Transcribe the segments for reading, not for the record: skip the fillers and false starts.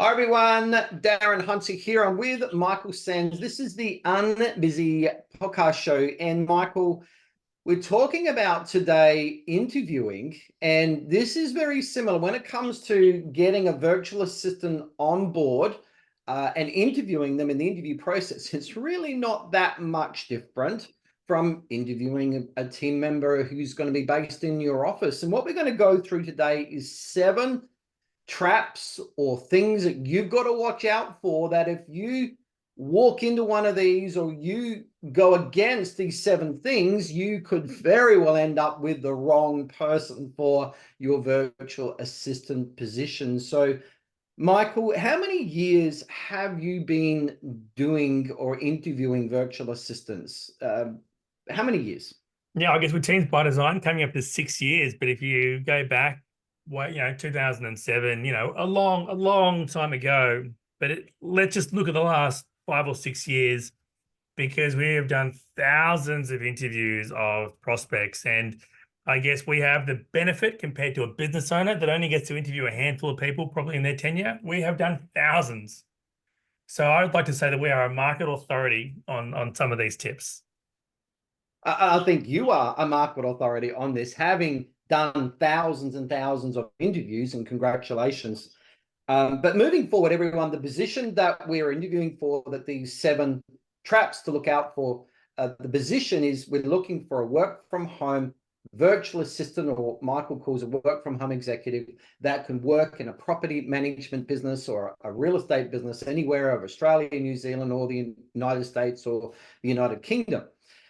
Hi everyone, Darren Hunter here. I'm with Michael Sanz. This is the Unbusy podcast show. And Michael, we're talking about today interviewing, and this is very similar when it comes to getting a virtual assistant on board and interviewing them in the interview process. It's really not that much different from interviewing a team member who's going to be based in your office. And what we're going to go through today is 7 traps or things that you've got to watch out for, that if you walk into one of these or you go against these 7 things, you could very well end up with the wrong person for your virtual assistant position. So Michael, how many years have you been doing or interviewing virtual assistants? How many years? Yeah, I guess with Teams by Design coming up to 6 years, but if you go back, well, 2007, a long time ago. But let's just look at the last 5 or 6 years, because we have done thousands of interviews of prospects, and I guess we have the benefit compared to a business owner that only gets to interview a handful of people probably in their tenure. We have done thousands. So I would like to say that we are a market authority on some of these tips. I think you are a market authority on this, having done thousands and thousands of interviews, and congratulations. But moving forward, everyone, the position that we're interviewing for, that these 7 traps to look out for, the position is we're looking for a work from home virtual assistant, or what Michael calls a work from home executive, that can work in a property management business or a real estate business anywhere of Australia, New Zealand, or the United States or the United Kingdom.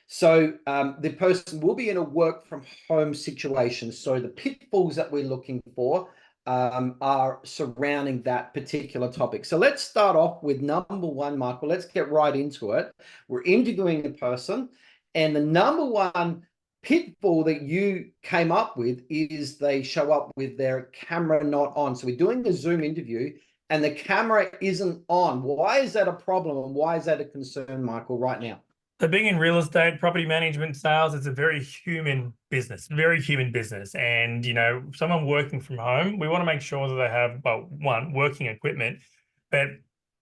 So the person will be in a work from home situation. So the pitfalls that we're looking for are surrounding that particular topic. So let's start off with number 1, Michael. Let's get right into it. We're interviewing a person, and the number 1 pitfall that you came up with is they show up with their camera not on. So we're doing a Zoom interview and the camera isn't on. Why is that a problem, and why is that a concern, Michael, right now? So being in real estate, property management, sales, it's a very human business, very human business. And, someone working from home, we want to make sure that they have, well, one, working equipment, but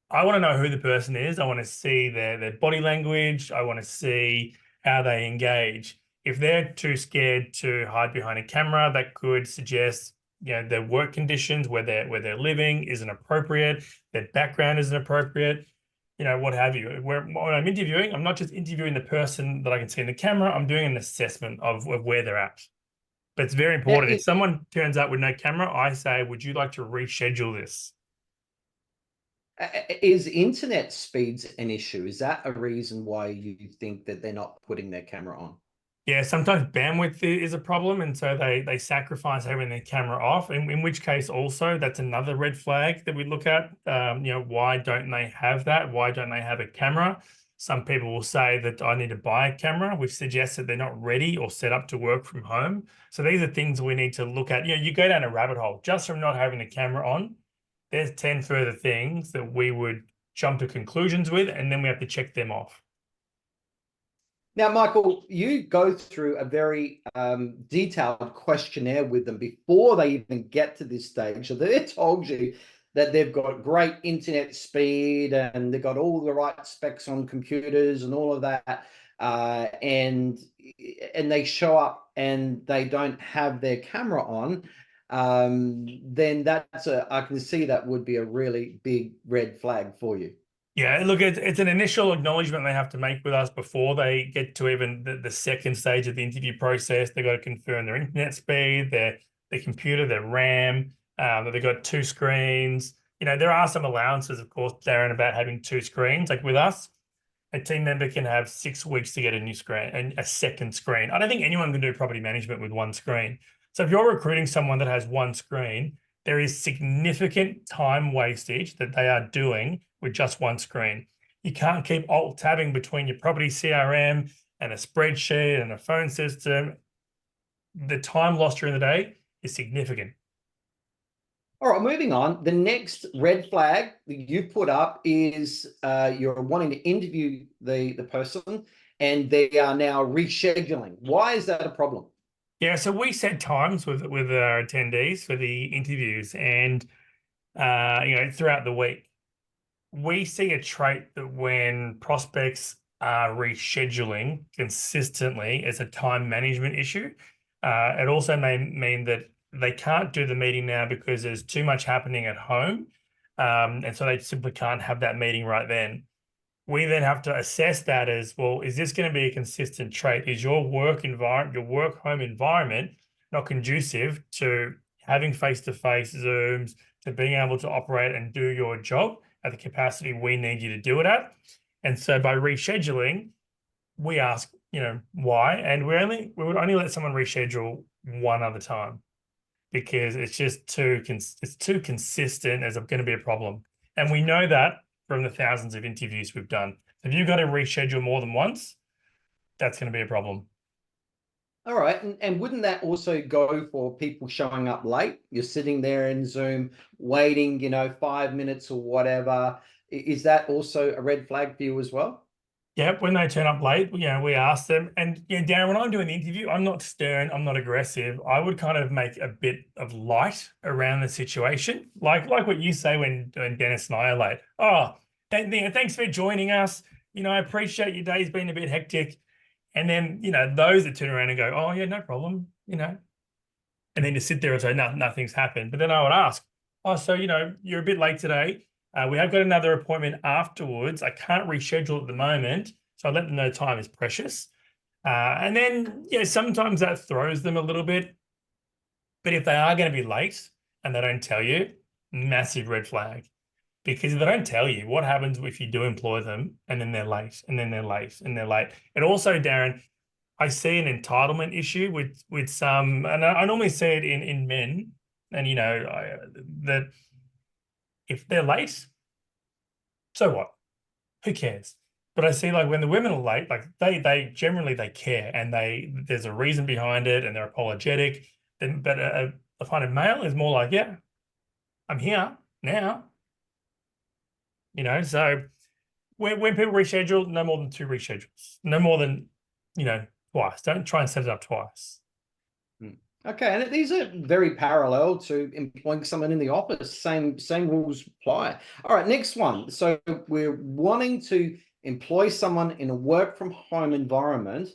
I want to know who the person is. I want to see their body language. I want to see how they engage. If they're too scared to hide behind a camera, that could suggest, their work conditions, where they're living isn't appropriate, their background isn't appropriate. What have you. When I'm interviewing, I'm not just interviewing the person that I can see in the camera, I'm doing an assessment of where they're at. But it's very important. If someone turns up with no camera, I say, would you like to reschedule this? Is internet speeds an issue? Is that a reason why you think that they're not putting their camera on? Yeah, sometimes bandwidth is a problem, and so they sacrifice having their camera off, in which case also that's another red flag that we look at. Why don't they have that? Why don't they have a camera? Some people will say that I need to buy a camera, which suggests that they're not ready or set up to work from home. So these are things we need to look at. You go down a rabbit hole just from not having the camera on. There's 10 further things that we would jump to conclusions with, and then we have to check them off. Now, Michael, you go through a very detailed questionnaire with them before they even get to this stage. So they've told you that they've got great internet speed and they've got all the right specs on computers and all of that. And they show up and they don't have their camera on. Then I can see that would be a really big red flag for you. Yeah, look, it's an initial acknowledgement they have to make with us before they get to even the second stage of the interview process. They've got to confirm their internet speed, their computer, their RAM, that they've got 2 screens. There are some allowances, of course, Darren, about having 2 screens. Like with us, a team member can have 6 weeks to get a new screen and a second screen. I don't think anyone can do property management with 1 screen. So if you're recruiting someone that has 1 screen, there is significant time wastage that they are doing with just 1 screen. You can't keep alt-tabbing between your property CRM and a spreadsheet and a phone system. The time lost during the day is significant. All right, moving on. The next red flag that you put up is you're wanting to interview the person and they are now rescheduling. Why is that a problem? Yeah, so we set times with our attendees for the interviews, and throughout the week. We see a trait that when prospects are rescheduling consistently, it's a time management issue. It also may mean that they can't do the meeting now because there's too much happening at home. And so they simply can't have that meeting right then. We then have to assess that as, well, is this going to be a consistent trait? Is your work environment, your work home environment not conducive to having face-to-face Zooms, to being able to operate and do your job at the capacity we need you to do it at? And so by rescheduling, we ask, why? And we would only let someone reschedule one other time because it's just too consistent as going to be a problem. And we know that from the thousands of interviews we've done. If you've got to reschedule more than once, that's going to be a problem. All right. And wouldn't that also go for people showing up late? You're sitting there in Zoom waiting, 5 minutes or whatever. Is that also a red flag for you as well? Yeah, when they turn up late, we ask them. And Darren, when I'm doing the interview, I'm not stern, I'm not aggressive. I would kind of make a bit of light around the situation, like what you say when Dennis and I are late. Oh, thanks for joining us. I appreciate your day's been a bit hectic. And then those that turn around and go, oh yeah, no problem, and then just sit there and say, no, nothing's happened. But then I would ask, oh, so you're a bit late today. We have got another appointment afterwards. I can't reschedule at the moment. So I let them know time is precious. And then, sometimes that throws them a little bit. But if they are going to be late and they don't tell you, massive red flag. Because if they don't tell you, what happens if you do employ them and then they're late and then they're late and they're late? And also, Darren, I see an entitlement issue with some, and I normally see it in men, and that if they're late, so what? Who cares? But I see like when the women are late, like they generally they care and there's a reason behind it and they're apologetic. But I find a male is more like, yeah, I'm here now. So when people reschedule, no more than 2 reschedules, no more than twice. Don't try and set it up twice. Okay, and these are very parallel to employing someone in the office. Same rules apply. All right, next one. So we're wanting to employ someone in a work from home environment,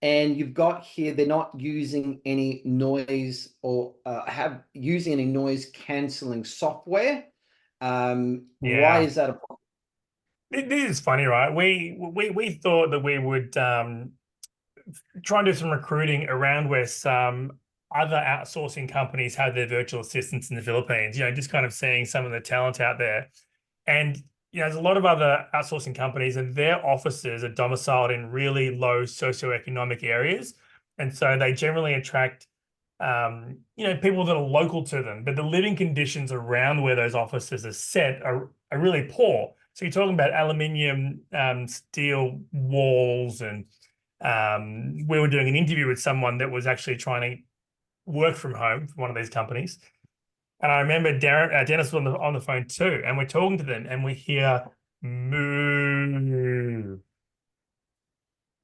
and you've got here they're not using any noise or have using any noise cancelling software. Why is that a problem? This is funny, right? We thought that we would try and do some recruiting around where some other outsourcing companies have their virtual assistants in the Philippines, just kind of seeing some of the talent out there. And, there's a lot of other outsourcing companies and their offices are domiciled in really low socioeconomic areas. And so they generally attract, people that are local to them, but the living conditions around where those offices are set are really poor. So you're talking about aluminium, steel walls, and we were doing an interview with someone that was actually trying to work from home for one of these companies. And I remember Dennis was on the phone too, and we're talking to them and we hear moo.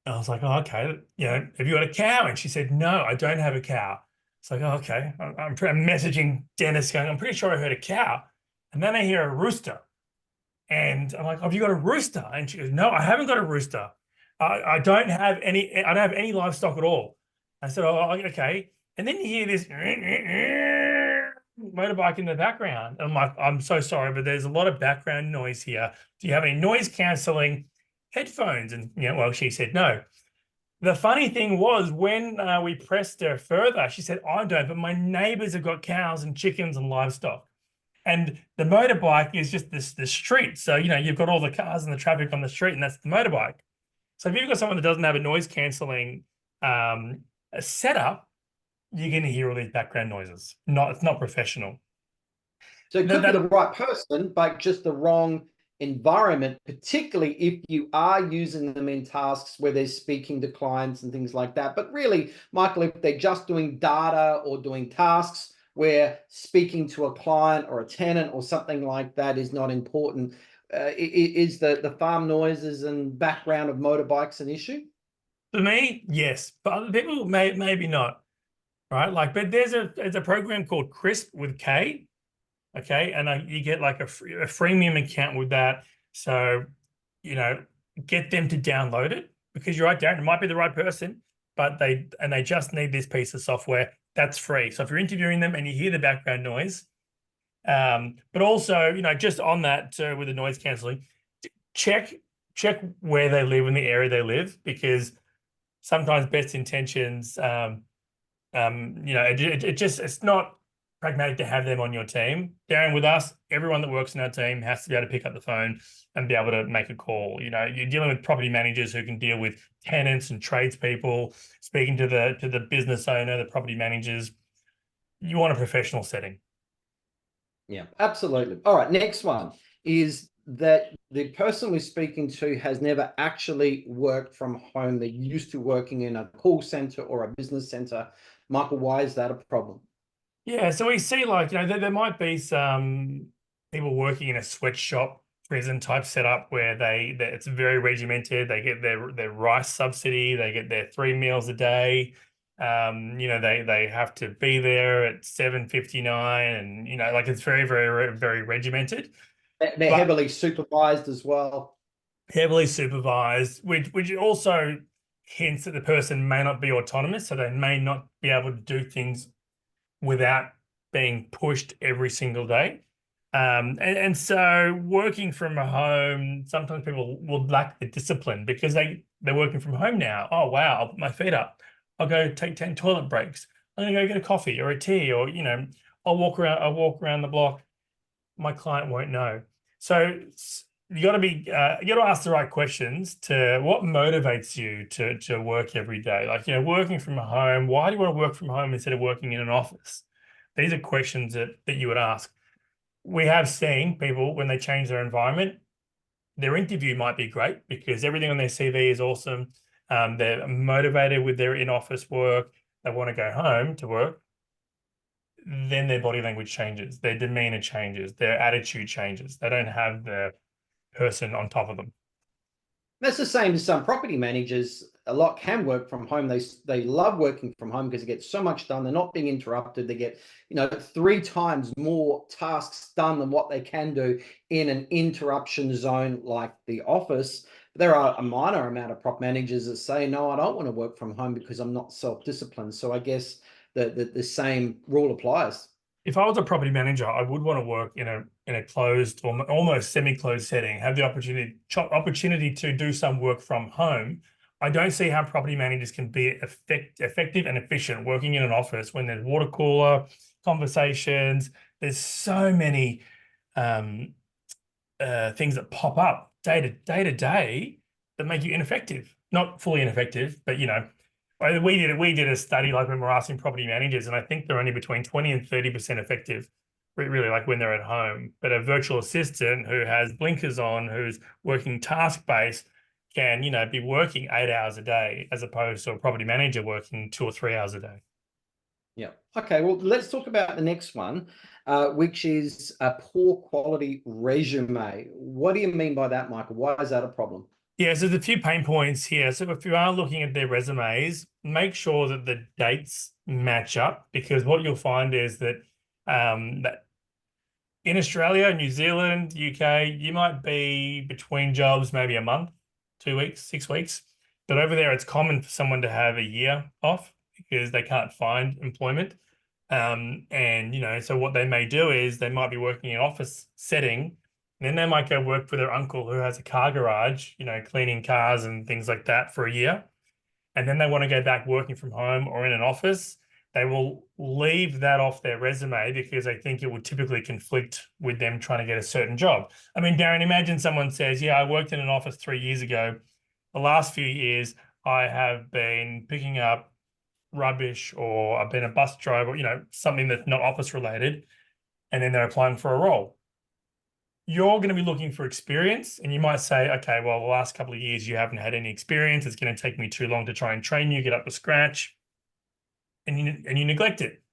I was like, oh, okay, have you got a cow? And she said, no, I don't have a cow. It's like, oh, okay. I'm messaging Dennis going, I'm pretty sure I heard a cow. And then I hear a rooster. And I'm like, have you got a rooster? And she goes, no, I haven't got a rooster. I don't have any livestock at all. I said, oh, okay. And then you hear this motorbike in the background. I'm like, I'm so sorry, but there's a lot of background noise here. Do you have any noise cancelling headphones? And well, she said no. The funny thing was when we pressed her further, she said, I don't, but my neighbors have got cows and chickens and livestock. And the motorbike is just the street. So, you've got all the cars and the traffic on the street, and that's the motorbike. So if you've got someone that doesn't have a noise cancelling setup, you're going to hear all these background noises. It's not professional. So it could be the right person, but just the wrong environment, particularly if you are using them in tasks where they're speaking to clients and things like that. But really, Michael, if they're just doing data or doing tasks where speaking to a client or a tenant or something like that is not important, is the farm noises and background of motorbikes an issue? For me, yes, but other people maybe not. Right, but there's a program called CRISP with K. Okay, and you get like a freemium account with that. So, you know, get them to download it, because you're right, Darren, it might be the right person, but they just need this piece of software that's free. So if you're interviewing them and you hear the background noise, but also, you know, just on that with the noise canceling, check where they live in the area they live, because sometimes best intentions, you know, it's not pragmatic to have them on your team. Darren, with us, everyone that works in our team has to be able to pick up the phone and be able to make a call. You know, you're dealing with property managers who can deal with tenants and tradespeople, speaking to the business owner, the property managers. You want a professional setting. Yeah, absolutely. All right, next one is that the person we're speaking to has never actually worked from home. They're used to working in a call center or a business center. Michael, why is that a problem? Yeah, so we see, like, you know, there might be some people working in a sweatshop prison type setup where it's very regimented. They get their rice subsidy, they get their 3 meals a day. You know, they have to be there at 7:59, and you know, like, it's very, very, very regimented, They're but heavily supervised as well. heavily supervised, which also hints that the person may not be autonomous, so they may not be able to do things without being pushed every single day. And so working from home, sometimes people will lack the discipline because they're working from home now. Oh, wow, I'll put my feet up. I'll go take 10 toilet breaks. I'm gonna go get a coffee or a tea, or, you know, I'll walk around the block. My client won't know. So you got to ask the right questions to what motivates you to work every day. Like, you know, working from home, why do you want to work from home instead of working in an office? These are questions that you would ask. We have seen people, when they change their environment, their interview might be great because everything on their CV is awesome. They're motivated with their in-office work. They want to go home to work. Then their body language changes, their demeanor changes, their attitude changes. They don't have the person on top of them. That's the same as some property managers. A lot can work from home. They love working from home because they get so much done. They're not being interrupted. They get, you know, 3 times more tasks done than what they can do in an interruption zone like the office. There are a minor amount of prop managers that say, no, I don't want to work from home because I'm not self-disciplined. So I guess the same rule applies. If I was a property manager, I would want to work in a closed or almost semi-closed setting, have the opportunity to do some work from home. I don't see how property managers can be effective and efficient working in an office when there's water cooler conversations. There's so many things that pop up day to day that make you ineffective. Not fully ineffective, but, you know, we did a study, like, when we're asking property managers, and I think they're only between 20 and 30% effective, really, like when they're at home. But a virtual assistant who has blinkers on, who's working task-based, can, you know, be working 8 hours a day as opposed to a property manager working 2 or 3 hours a day. Yeah. Okay. Well, let's talk about the next one, which is a poor quality resume. What do you mean by that, Michael? Why is that a problem? Yeah, so there's a few pain points here. So if you are looking at their resumes, make sure that the dates match up, because what you'll find is that in Australia, New Zealand, UK, you might be between jobs maybe a month, 2 weeks, 6 weeks. But over there, it's common for someone to have a year off because they can't find employment. And, you know, so what they may do is they might be working in an office setting, and then they might go work for their uncle who has a car garage, you know, cleaning cars and things like that for a year. And then they want to go back working from home or in an office. They will leave that off their resume because they think it would typically conflict with them trying to get a certain job. I mean, Darren, imagine someone says, yeah, I worked in an office 3 years ago. The last few years, I have been picking up rubbish, or I've been a bus driver, you know, something that's not office related. And then they're applying for a role. You're going to be looking for experience, and you might say, okay, well, the last couple of years you haven't had any experience. It's going to take me too long to try and train you, get up to scratch, and you neglect it.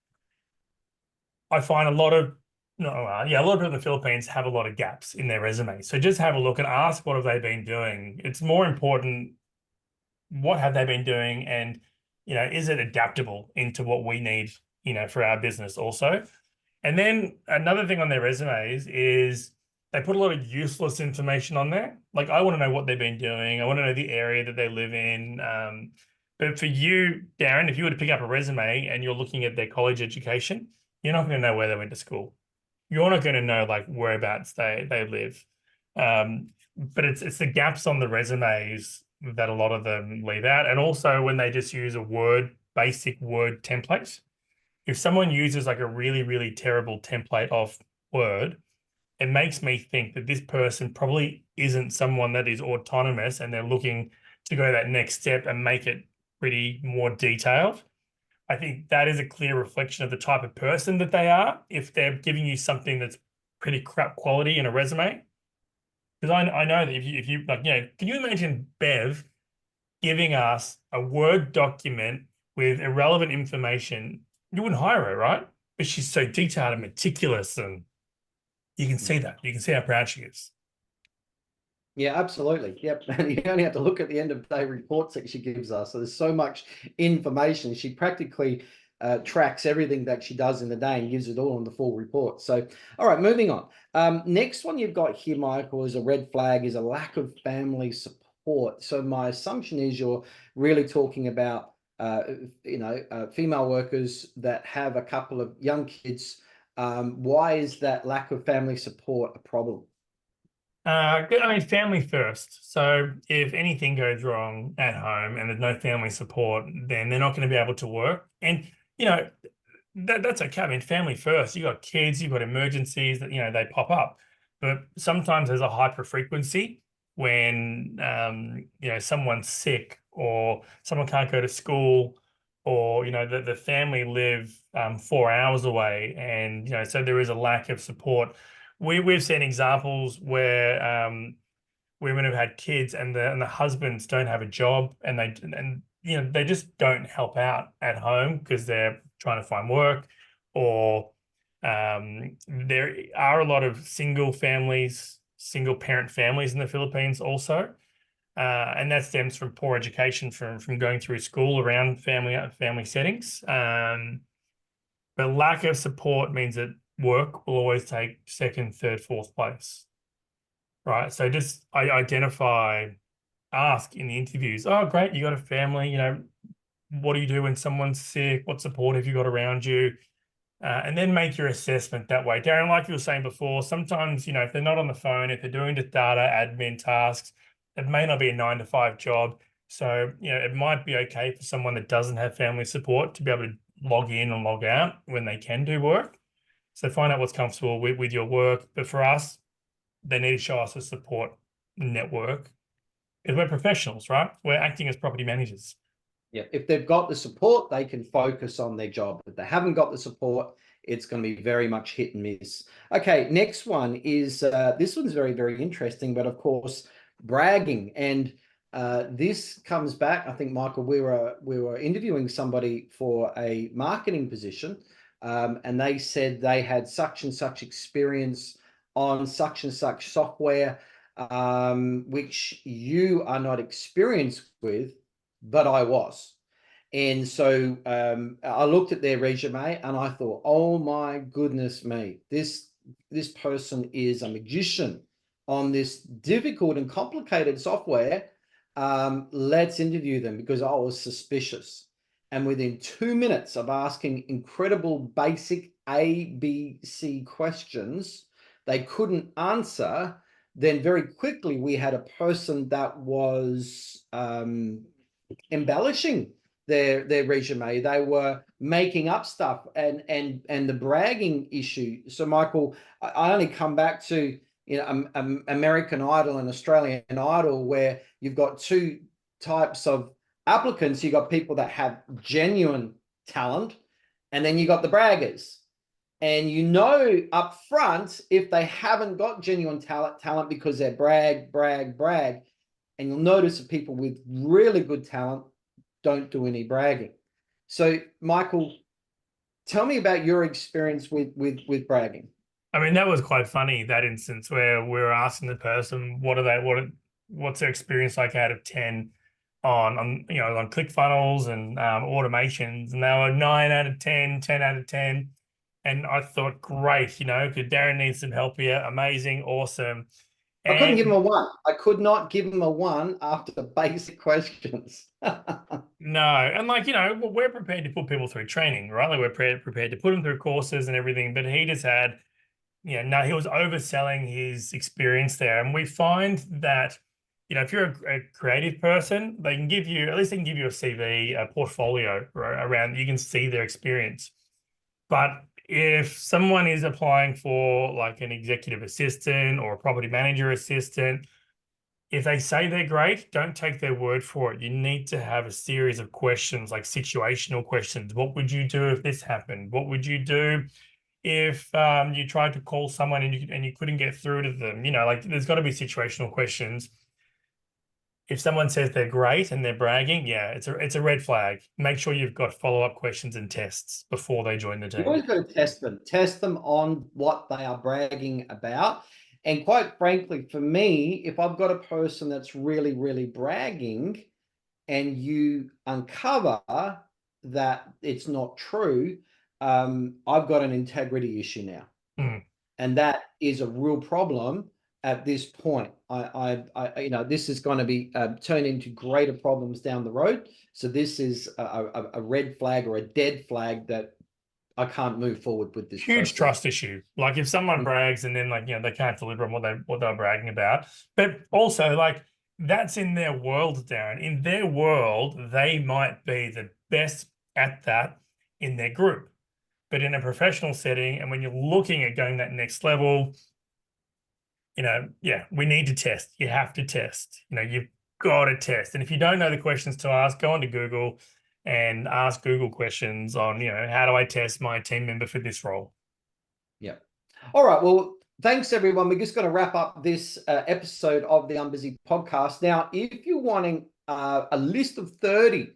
I find a lot of people in the Philippines have a lot of gaps in their resume. So just have a look and ask, what have they been doing? It's more important, what have they been doing, and, you know, is it adaptable into what we need, you know, for our business also? And then another thing on their resumes is they put a lot of useless information on there. Like, I want to know what they've been doing. I want to know the area that they live in. But for you, Darren, if you were to pick up a resume and you're looking at their college education, you're not going to know where they went to school. You're not going to know like whereabouts they live. But it's the gaps on the resumes that a lot of them leave out. And also when they just use a basic Word template. If someone uses like a really, really terrible template of Word, it makes me think that this person probably isn't someone that is autonomous and they're looking to go that next step and make it pretty more detailed. I think that is a clear reflection of the type of person that they are if they're giving you something that's pretty crap quality in a resume. Because I know that if you like, can you imagine Bev giving us a Word document with irrelevant information? You wouldn't hire her, right? But she's so detailed and meticulous, and you can see that. You can see how proud she is. Yeah, absolutely. Yep. And you only have to look at the end of day reports that she gives us. So there's so much information. She practically tracks everything that she does in the day and gives it all in the full report. So, all right, moving on. Next one you've got here, Michael, is a red flag, is a lack of family support. So my assumption is you're really talking about, female workers that have a couple of young kids. Why is that lack of family support a problem? I mean, family first. So if anything goes wrong at home and there's no family support, then they're not going to be able to work. And you know that's okay. I mean, family first. You got kids, you got emergencies that they pop up, but sometimes there's a hyper frequency when someone's sick or someone can't go to school, or the family live 4 hours away, and so there is a lack of support. We've seen examples where women have had kids and the husbands don't have a job, and they just don't help out at home because they're trying to find work, or there are a lot of single parent families in the Philippines also. And that stems from poor education from going through school around family settings. But lack of support means that work will always take second, third, fourth place, right? So just ask in the interviews, oh, great, you got a family, what do you do when someone's sick? What support have you got around you? And then make your assessment that way. Darren, like you were saying before, sometimes, if they're not on the phone, if they're doing the data admin tasks, it may not be a 9 to 5 job. So, it might be okay for someone that doesn't have family support to be able to log in and log out when they can do work. So find out what's comfortable with your work. But for us, they need to show us a support network because we're professionals, right? We're acting as property managers. Yeah, if they've got the support, they can focus on their job. If they haven't got the support, it's going to be very much hit and miss. Okay, next one is, this one's very, very interesting, but of course, bragging. And this comes back, I think, Michael, we were interviewing somebody for a marketing position, and they said they had such and such experience on such and such software, which you are not experienced with, but I was. And so I looked at their resume and I thought, oh my goodness me, this person is a magician on this difficult and complicated software. Let's interview them, because I was suspicious. And within 2 minutes of asking incredible basic ABC questions they couldn't answer, then very quickly we had a person that was embellishing their resume. They were making up stuff, and the bragging issue. So Michael, I only come back to American Idol and Australian Idol, where you've got two types of applicants. You got people that have genuine talent, and then you got the braggers. And up front if they haven't got genuine talent because they're brag. And you'll notice that people with really good talent don't do any bragging. So, Michael, tell me about your experience with bragging. I mean, that was quite funny, that instance where we were asking the person, what's their experience like out of 10 on ClickFunnels and automations, and they were 9 out of 10, 10 out of 10. And I thought, great, you know, because Darren needs some help here. Amazing, awesome. I couldn't give him And a 1. I could not give him a 1 after the basic questions. no, and like, you know, we're prepared to put people through training, right? Like we're prepared to put them through courses and everything, but he just had, you know, no, he was overselling his experience there. And we find that, you know, if you're a creative person, they can give you, at least they can give you a CV, a portfolio, right, around, you can see their experience. But if someone is applying for like an executive assistant or a property manager assistant, if they say they're great, don't take their word for it. You need to have a series of questions, like situational questions. What would you do if this happened? What would you do if you tried to call someone and you couldn't get through to them? You know, like there's got to be situational questions. If someone says they're great and they're bragging, yeah, it's a red flag. Make sure you've got follow-up questions and tests before they join the You've team. always got to test them on what they are bragging about. And quite frankly, for me, if I've got a person that's really, really bragging and you uncover that it's not true, I've got an integrity issue now. Mm. And that is a real problem at this point. You know, this is going to be turned into greater problems down the road. So this is a red flag or a dead flag that I can't move forward with this Huge person. trust issue. Like if someone brags and then like, you know, they can't deliver on what they're bragging about. But also like that's in their world, Darren. In their world, they might be the best at that in their group. But in a professional setting, and when you're looking at going that next level, you know, yeah, we need to test. You have to test. You know, you've got to test. And if you don't know the questions to ask, go onto Google and ask Google questions on, you know, how do I test my team member for this role? Yeah. All right. Well, thanks everyone. We're just going to wrap up this episode of the Unbusy podcast. Now, if you're wanting a list of 30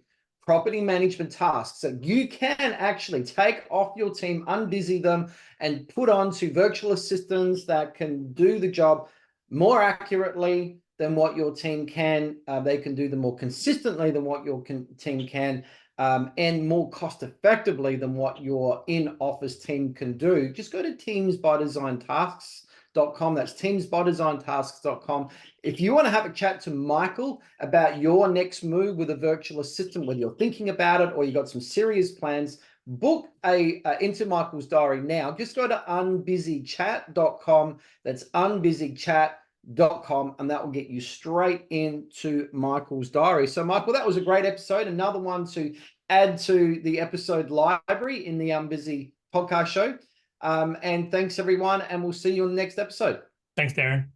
property management tasks that you can actually take off your team, unbusy them, and put onto virtual assistants that can do the job more accurately than what your team can. They can do them more consistently than what your team can. And more cost effectively than what your in-office team can do, just go to teamsbydesigntasks.com. That's teamsbydesigntasks.com. If you want to have a chat to Michael about your next move with a virtual assistant, whether you're thinking about it or you got some serious plans, book into Michael's diary now. Just go to unbusychat.com. That's unbusychat.com, and that will get you straight into Michael's diary. So Michael, that was a great episode, another one to add to the episode library in the Unbusy podcast show. And thanks everyone, and we'll see you on the next episode. Thanks, Darren.